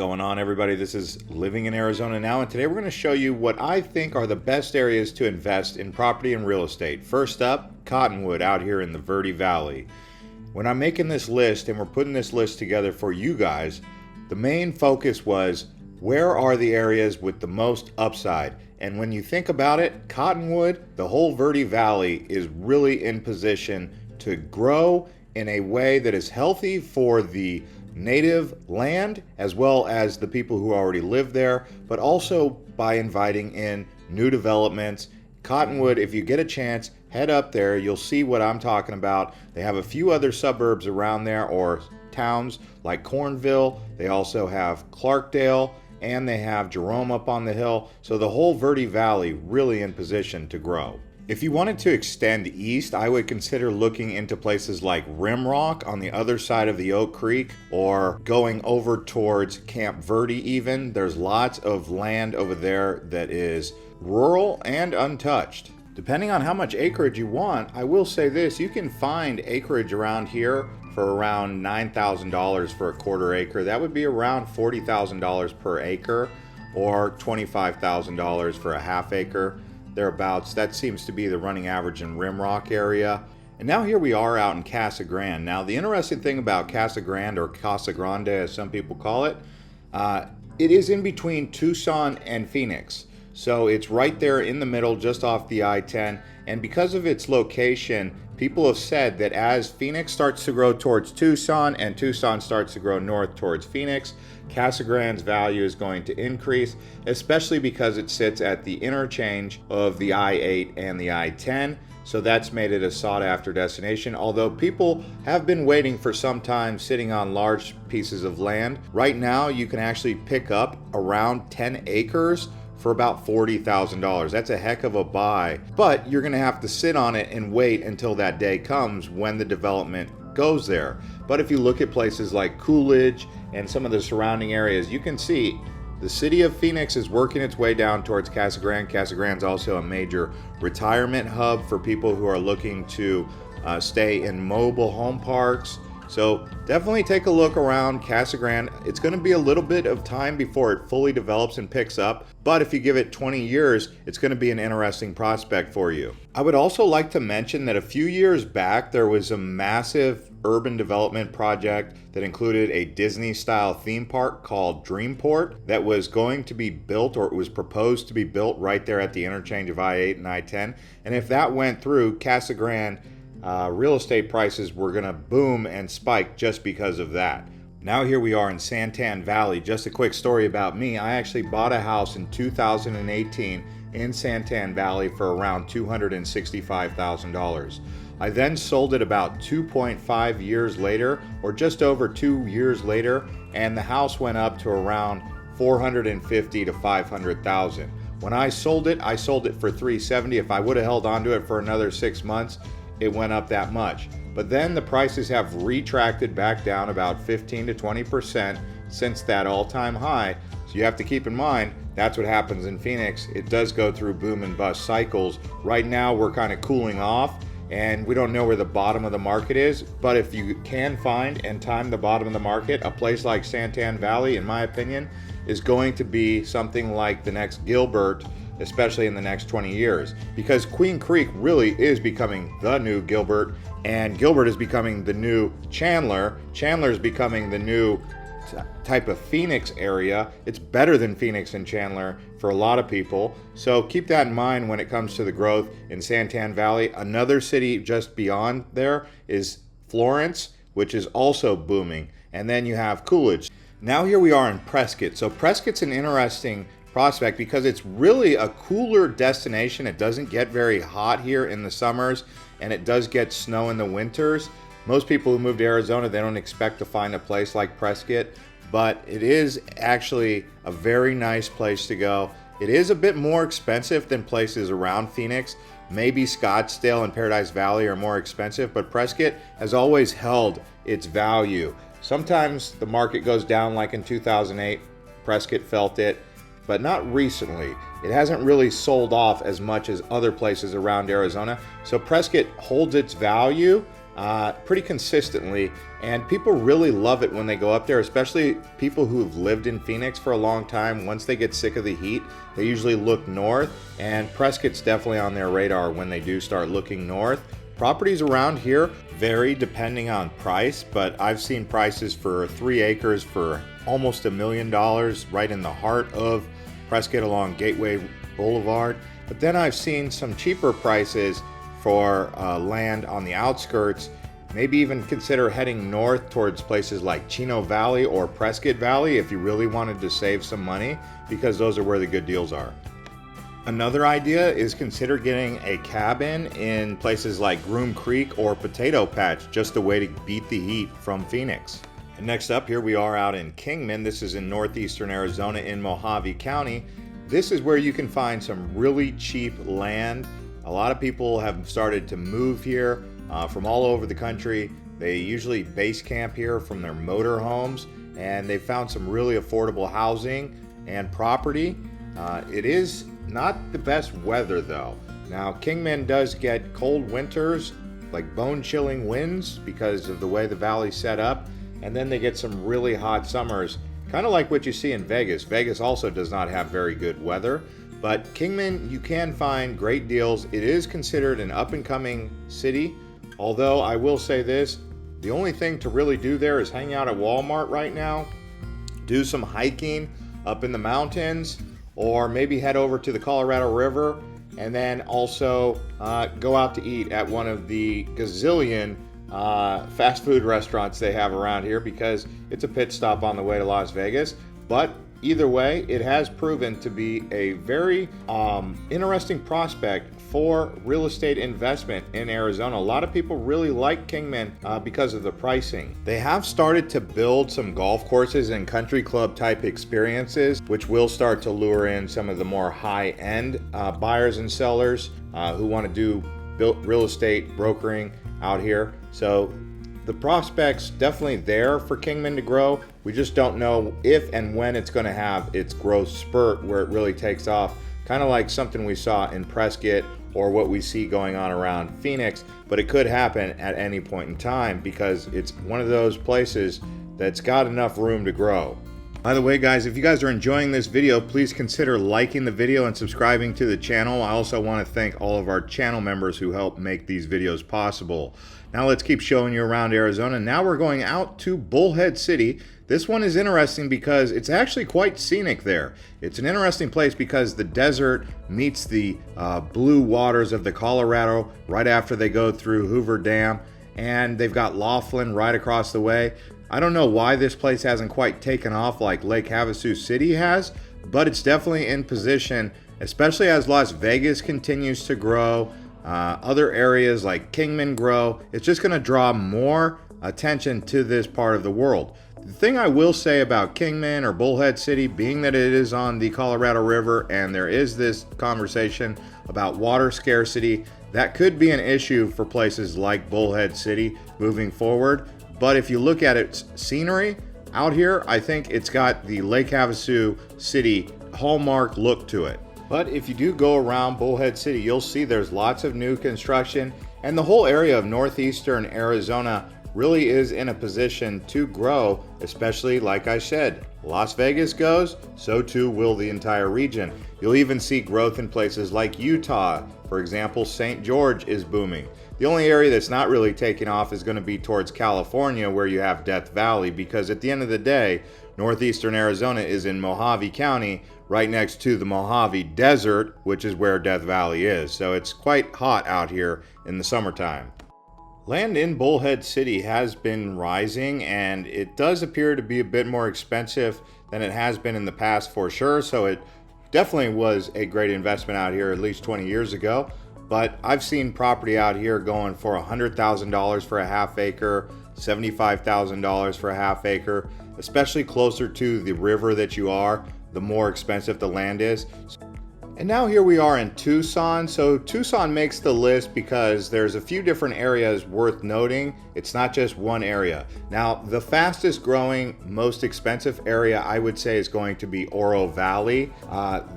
going on, everybody? This is Living in Arizona Now, and today we're going to show you what I think are the best areas to invest in property and real estate. First up, Cottonwood out here in the Verde Valley. When I'm making this list and we're putting this list together for you guys, the main focus was where are the areas with the most upside? And when you think about it, Cottonwood, the whole Verde Valley is really in position to grow in a way that is healthy for the native land as well as the people who already live there, but also by inviting in new developments. Cottonwood, if you get a chance, head up there. You'll see what I'm talking about. They have a few other suburbs around there or towns like Cornville. They also have Clarkdale and they have Jerome up on the hill. So the whole Verde Valley really in position to grow. If you wanted to extend east, I would consider looking into places like Rimrock on the other side of the Oak Creek, or going over towards Camp Verde even. There's lots of land over there that is rural and untouched. Depending on how much acreage you want, I will say this, you can find acreage around here for around $9,000 for a quarter acre. That would be around $40,000 per acre, or $25,000 for a half acre. Thereabouts. That seems to be the running average in Rimrock area. And now here we are out in Casa Grande. Now the interesting thing about Casa Grande, or Casa Grande as some people call it, it is in between Tucson and Phoenix. So it's right there in the middle, just off the I-10. And because of its location, people have said that as Phoenix starts to grow towards Tucson and Tucson starts to grow north towards Phoenix, Casa Grande's value is going to increase, especially because it sits at the interchange of the I-8 and the I-10. So that's made it a sought after destination, although people have been waiting for some time sitting on large pieces of land. Right now you can actually pick up around 10 acres for about $40,000. That's a heck of a buy, but you're gonna have to sit on it and wait until that day comes when the development goes there. But if you look at places like Coolidge and some of the surrounding areas, you can see the city of Phoenix is working its way down towards Casa Grande. Casa Grande's also a major retirement hub for people who are looking to stay in mobile home parks. So definitely take a look around Casa Grande. It's going to be a little bit of time before it fully develops and picks up, but if you give it 20 years, it's going to be an interesting prospect for you. I would also like to mention that a few years back, there was a massive urban development project that included a Disney-style theme park called Dreamport that was going to be built, or it was proposed to be built right there at the interchange of I-8 and I-10. And if that went through, Casa Grande real estate prices were going to boom and spike just because of that. Now here we are in Santan Valley. Just a quick story about me. I actually bought a house in 2018 in Santan Valley for around $265,000. I then sold it about 2.5 years later, or just over 2 years later, and the house went up to around $450,000 to $500,000. When I sold it for $370,000. If I would have held on to it for another 6 months, it went up that much. But then the prices have retracted back down about 15 to 20% since that all-time high. So you have to keep in mind, that's what happens in Phoenix. It does go through boom and bust cycles. Right now we're kind of cooling off and we don't know where the bottom of the market is. But if you can find and time the bottom of the market, a place like Santan Valley, in my opinion, is going to be something like the next Gilbert, especially in the next 20 years, because Queen Creek really is becoming the new Gilbert, and Gilbert is becoming the new Chandler. Chandler is becoming the new type of Phoenix area. It's better than Phoenix and Chandler for a lot of people. So keep that in mind when it comes to the growth in Santan Valley. Another city just beyond there is Florence, which is also booming. And then you have Coolidge. Now here we are in Prescott. So Prescott's an interesting prospect because it's really a cooler destination. It doesn't get very hot here in the summers, and it does get snow in the winters. Most people who move to Arizona, they don't expect to find a place like Prescott, but it is actually a very nice place to go. It is a bit more expensive than places around Phoenix. Maybe Scottsdale and Paradise Valley are more expensive, but Prescott has always held its value. Sometimes the market goes down, like in 2008, Prescott felt it, but not recently. It hasn't really sold off as much as other places around Arizona. So Prescott holds its value. pretty consistently, and people really love it when they go up there, especially people who've lived in Phoenix for a long time. Once they get sick of the heat, they usually look north, and Prescott's definitely on their radar when they do start looking north. Properties around here vary depending on price, but I've seen prices for 3 acres for almost $1 million right in the heart of Prescott along Gateway Boulevard. But then I've seen some cheaper prices for land on the outskirts. Maybe even consider heading north towards places like Chino Valley or Prescott Valley if you really wanted to save some money, because those are where the good deals are. Another idea is consider getting a cabin in places like Groom Creek or Potato Patch, just a way to beat the heat from Phoenix. And next up, here we are out in Kingman. This is in northeastern Arizona in Mojave County. This is where you can find some really cheap land. A lot of people have started to move here from all over the country. They usually base camp here from their motor homes, and they found some really affordable housing and property. It is not the best weather though. Now, Kingman does get cold winters, like bone-chilling winds because of the way the valley's set up, and then they get some really hot summers, kind of like what you see in Vegas. Vegas also does not have very good weather, but Kingman, you can find great deals. It is considered an up-and-coming city, although I will say this, the only thing to really do there is hang out at Walmart right now, do some hiking up in the mountains, or maybe head over to the Colorado River, and then also go out to eat at one of the gazillion fast food restaurants they have around here, because it's a pit stop on the way to Las Vegas. But either way, it has proven to be a very interesting prospect for real estate investment in Arizona. A lot of people really like Kingman because of the pricing. They have started to build some golf courses and country club type experiences, which will start to lure in some of the more high-end buyers and sellers who want to do real estate brokering out here. So the prospects definitely there for Kingman to grow. We just don't know if and when it's going to have its growth spurt where it really takes off, kind of like something we saw in Prescott or what we see going on around Phoenix. But it could happen at any point in time because it's one of those places that's got enough room to grow. By the way, guys, if you guys are enjoying this video, please consider liking the video and subscribing to the channel. I also want to thank all of our channel members who help make these videos possible. Now let's keep showing you around Arizona. Now we're going out to Bullhead City. This one is interesting because it's actually quite scenic there. It's an interesting place because the desert meets the blue waters of the Colorado right after they go through Hoover Dam, and they've got Laughlin right across the way. I don't know why this place hasn't quite taken off like Lake Havasu City has, but it's definitely in position, especially as Las Vegas continues to grow. Other areas like Kingman grow. It's just going to draw more attention to this part of the world. The thing I will say about Kingman or Bullhead City, being that it is on the Colorado River and there is this conversation about water scarcity, that could be an issue for places like Bullhead City moving forward. But if you look at its scenery out here, I think it's got the Lake Havasu City hallmark look to it. But if you do go around Bullhead City, you'll see there's lots of new construction, and the whole area of northeastern Arizona really is in a position to grow, especially like I said, Las Vegas goes, so too will the entire region. You'll even see growth in places like Utah. For example, St. George is booming. The only area that's not really taking off is going to be towards California, where you have Death Valley, because at the end of the day, northeastern Arizona is in Mojave County, right next to the Mojave Desert, which is where Death Valley is. So it's quite hot out here in the summertime. Land in Bullhead City has been rising, and it does appear to be a bit more expensive than it has been in the past for sure. So it definitely was a great investment out here at least 20 years ago. But I've seen property out here going for $100,000 for a half acre, $75,000 for a half acre, especially closer to the river that you are, the more expensive the land is. And now here we are in Tucson. So Tucson makes the list because there's a few different areas worth noting. It's not just one area. Now, the fastest growing, most expensive area I would say is going to be Oro Valley.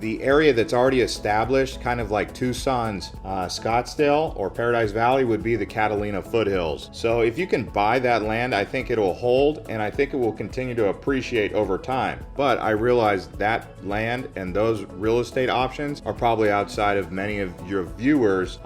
The area that's already established, kind of like Tucson's Scottsdale or Paradise Valley, would be the Catalina foothills. So if you can buy that land, I think it'll hold, and I think it will continue to appreciate over time. But I realize that land and those real estate options are probably outside of many of your viewers'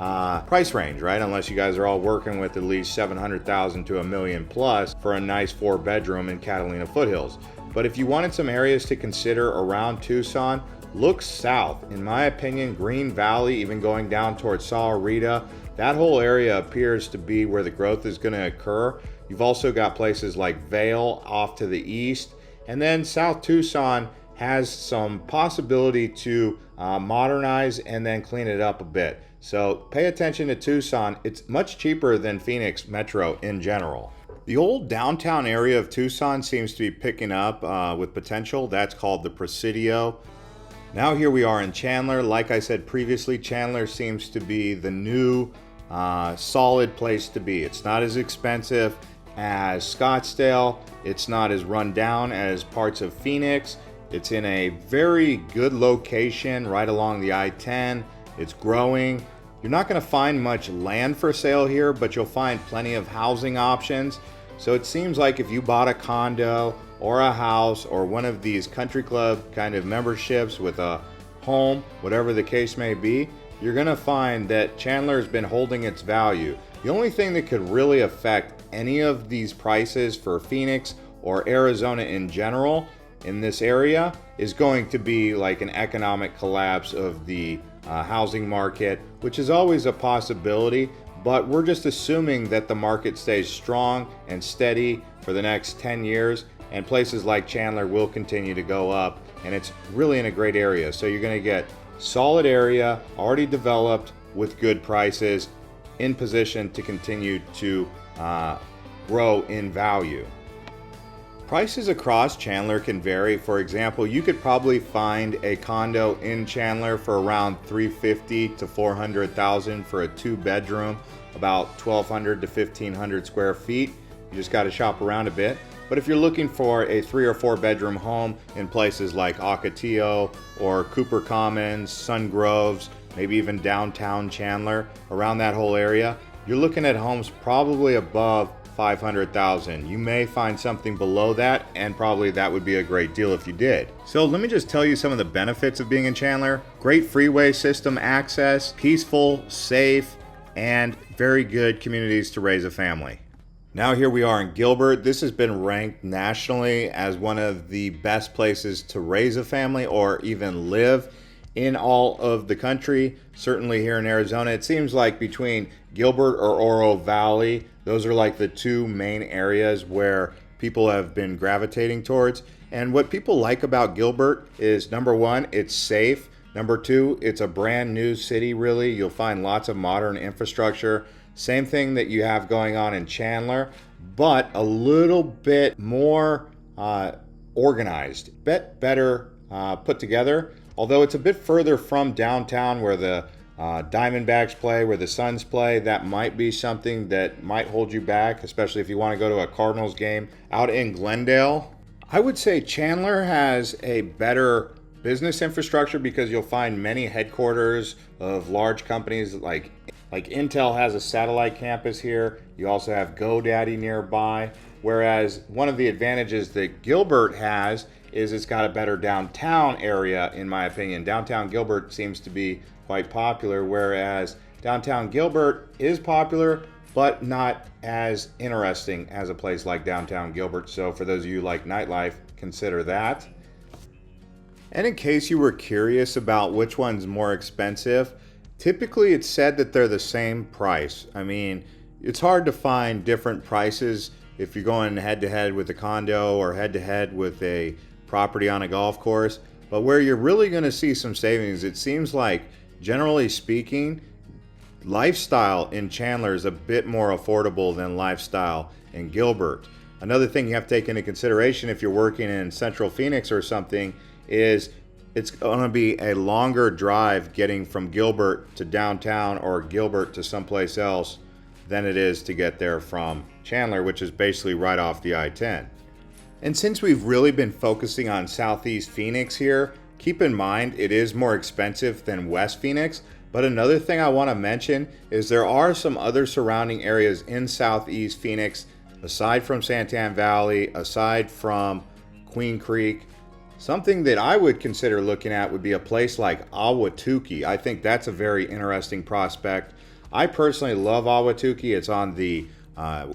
price range, right? Unless you guys are all working with at least $700,000 to $1 million plus for a nice 4-bedroom in Catalina foothills. But if you wanted some areas to consider around Tucson, look south. In my opinion, Green Valley, even going down towards Sahuarita, that whole area appears to be where the growth is going to occur. You've also got places like Vail off to the east, and then South Tucson has some possibility to modernize and then clean it up a bit. So pay attention to Tucson. It's much cheaper than Phoenix Metro in general. The old downtown area of Tucson seems to be picking up with potential. That's called the Presidio. Now here we are in Chandler. Like I said previously, Chandler seems to be the new solid place to be. It's not as expensive as Scottsdale. It's not as run down as parts of Phoenix. It's in a very good location right along the I-10. It's growing. You're not going to find much land for sale here, but you'll find plenty of housing options. So it seems like if you bought a condo or a house or one of these country club kind of memberships with a home, whatever the case may be, you're going to find that Chandler has been holding its value. The only thing that could really affect any of these prices for Phoenix or Arizona in general in this area is going to be like an economic collapse of the housing market, which is always a possibility, but we're just assuming that the market stays strong and steady for the next 10 years, and places like Chandler will continue to go up, and it's really in a great area. So you're going to get solid area, already developed with good prices, in position to continue to grow in value. Prices across Chandler can vary. For example, you could probably find a condo in Chandler for around $350,000 to $400,000 for a 2-bedroom, about 1,200 to 1,500 square feet. You just got to shop around a bit. But if you're looking for a 3 or 4-bedroom home in places like Ocotillo or Cooper Commons, Sun Groves, maybe even downtown Chandler, around that whole area, you're looking at homes probably above $500,000. You may find something below that, and probably that would be a great deal if you did. So let me just tell you some of the benefits of being in Chandler. Great freeway system access, peaceful, safe, and very good communities to raise a family. Now here we are in Gilbert. This has been ranked nationally as one of the best places to raise a family or even live in all of the country. Certainly here in Arizona, it seems like between Gilbert or Oro Valley, those are like the two main areas where people have been gravitating towards. And what people like about Gilbert is, number one, it's safe. Number two, it's a brand new city, really. You'll find lots of modern infrastructure. Same thing that you have going on in Chandler, but a little bit more organized, better put together. Although it's a bit further from downtown where the Diamondbacks play, where the Suns play, that might be something that might hold you back, especially if you want to go to a Cardinals game out in Glendale. I would say Chandler has a better business infrastructure because you'll find many headquarters of large companies like Intel has a satellite campus here. You also have GoDaddy nearby. Whereas one of the advantages that Gilbert has is it's got a better downtown area, in my opinion. Downtown Gilbert seems to be quite popular, whereas downtown Gilbert is popular, but not as interesting as a place like downtown Gilbert. So for those of you who like nightlife, consider that. And in case you were curious about which one's more expensive, typically it's said that they're the same price. I mean, it's hard to find different prices if you're going head to head with a condo or head to head with a property on a golf course. But where you're really going to see some savings, it seems like, generally speaking, lifestyle in Chandler is a bit more affordable than lifestyle in Gilbert. Another thing you have to take into consideration if you're working in Central Phoenix or something is it's going to be a longer drive getting from Gilbert to downtown or Gilbert to someplace else than it is to get there from Chandler, which is basically right off the I-10. And since we've really been focusing on Southeast Phoenix here, keep in mind it is more expensive than West Phoenix. But another thing I want to mention is there are some other surrounding areas in Southeast Phoenix, aside from Santan Valley, aside from Queen Creek. Something that I would consider looking at would be a place like Ahwatukee. I think that's a very interesting prospect. I personally love Ahwatukee. It's on the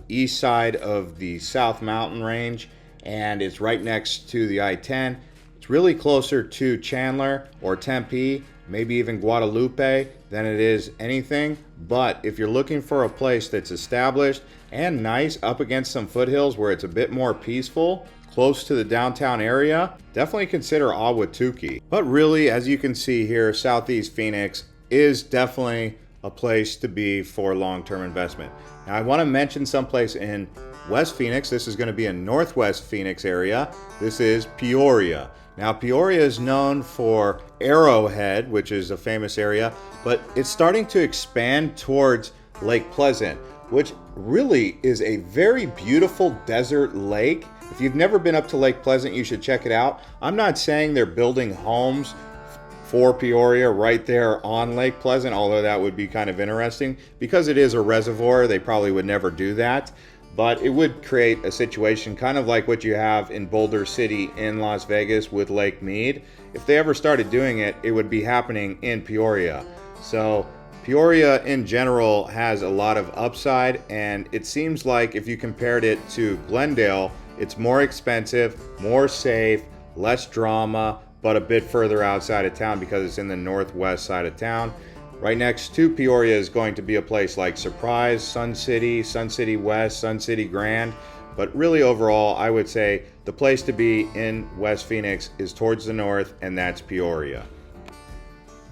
east side of the South Mountain Range, and it's right next to the I-10. It's really closer to Chandler or Tempe, maybe even Guadalupe, than it is anything. But if you're looking for a place that's established and nice up against some foothills where it's a bit more peaceful, close to the downtown area, definitely consider Ahwatukee. But really, as you can see here, Southeast Phoenix is definitely a place to be for long-term investment. Now, I want to mention someplace in West Phoenix. This is going to be in Northwest Phoenix area. This is Peoria. Now, Peoria is known for Arrowhead, which is a famous area, but it's starting to expand towards Lake Pleasant, which really is a very beautiful desert lake. If you've never been up to Lake Pleasant, you should check it out. I'm not saying they're building homes for Peoria right there on Lake Pleasant, although that would be kind of interesting. Because it is a reservoir, they probably would never do that. But it would create a situation kind of like what you have in Boulder City in Las Vegas with Lake Mead. If they ever started doing it, it would be happening in Peoria. So Peoria in general has a lot of upside, and it seems like if you compared it to Glendale, it's more expensive, more safe, less drama, but a bit further outside of town because it's in the northwest side of town. Right next to Peoria is going to be a place like Surprise, Sun City, Sun City West, Sun City Grand. But really overall, I would say the place to be in West Phoenix is towards the north, and that's Peoria.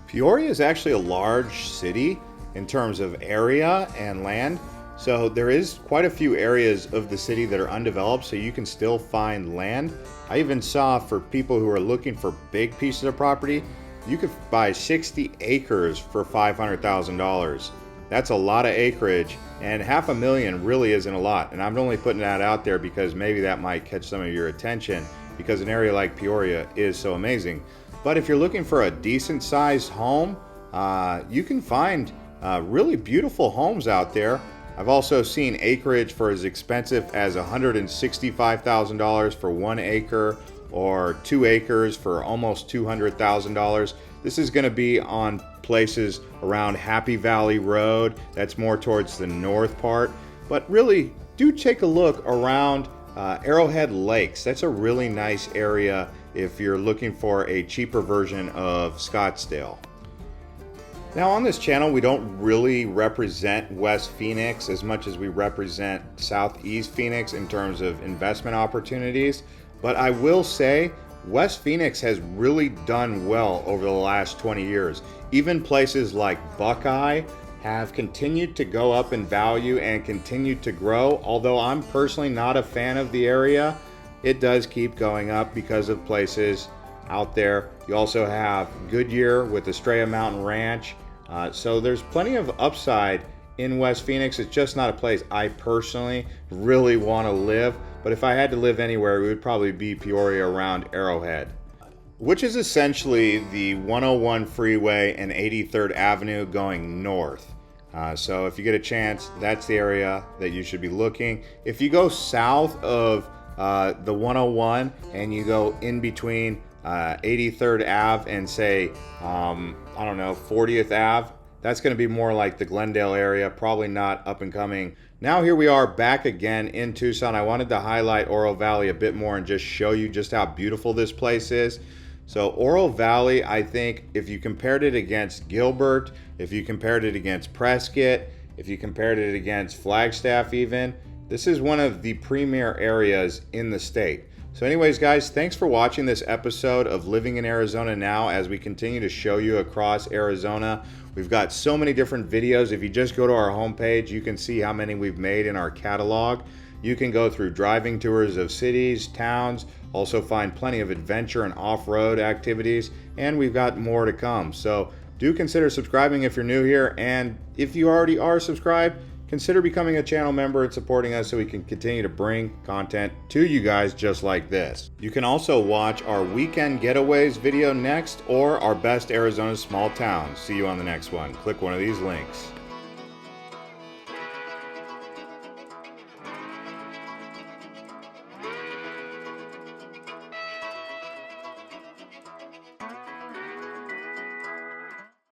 Peoria is actually a large city in terms of area and land. So there is quite a few areas of the city that are undeveloped, so you can still find land. I even saw for people who are looking for big pieces of property, you could buy 60 acres for $500,000. That's a lot of acreage, and $500,000 really isn't a lot. And I'm only putting that out there because maybe that might catch some of your attention because an area like Peoria is so amazing. But if you're looking for a decent sized home, you can find really beautiful homes out there. I've also seen acreage for as expensive as $165,000 for 1 acre, or 2 acres for almost $200,000. This is going to be on places around Happy Valley Road. That's more towards the north part. But really, do take a look around Arrowhead Lakes. That's a really nice area if you're looking for a cheaper version of Scottsdale. Now on this channel, we don't really represent West Phoenix as much as we represent Southeast Phoenix in terms of investment opportunities. But I will say West Phoenix has really done well over the last 20 years. Even places like Buckeye have continued to go up in value and continued to grow. Although I'm personally not a fan of the area, it does keep going up because of places out there. You also have Goodyear with Estrella Mountain Ranch. So there's plenty of upside in West Phoenix. It's just not a place I personally really want to live. But if I had to live anywhere, it would probably be Peoria around Arrowhead, which is essentially the 101 freeway and 83rd Avenue going north. So if you get a chance, that's the area that you should be looking. If you go south of the 101 and you go in between 83rd Ave and say, I don't know, 40th Ave, that's going to be more like the Glendale area, probably not up and coming. Now here we are back again in Tucson. I wanted to highlight Oro Valley a bit more and just show you just how beautiful this place is. So Oro Valley, I think if you compared it against Gilbert, if you compared it against Prescott, if you compared it against Flagstaff even, this is one of the premier areas in the state. So anyways, guys, thanks for watching this episode of Living in Arizona Now as we continue to show you across Arizona. We've got so many different videos. If you just go to our homepage, you can see how many we've made in our catalog. You can go through driving tours of cities, towns, also find plenty of adventure and off-road activities, and we've got more to come. So do consider subscribing if you're new here, and if you already are subscribed, consider becoming a channel member and supporting us so we can continue to bring content to you guys just like this. You can also watch our weekend getaways video next, or our best Arizona small towns. See you on the next one. Click one of these links.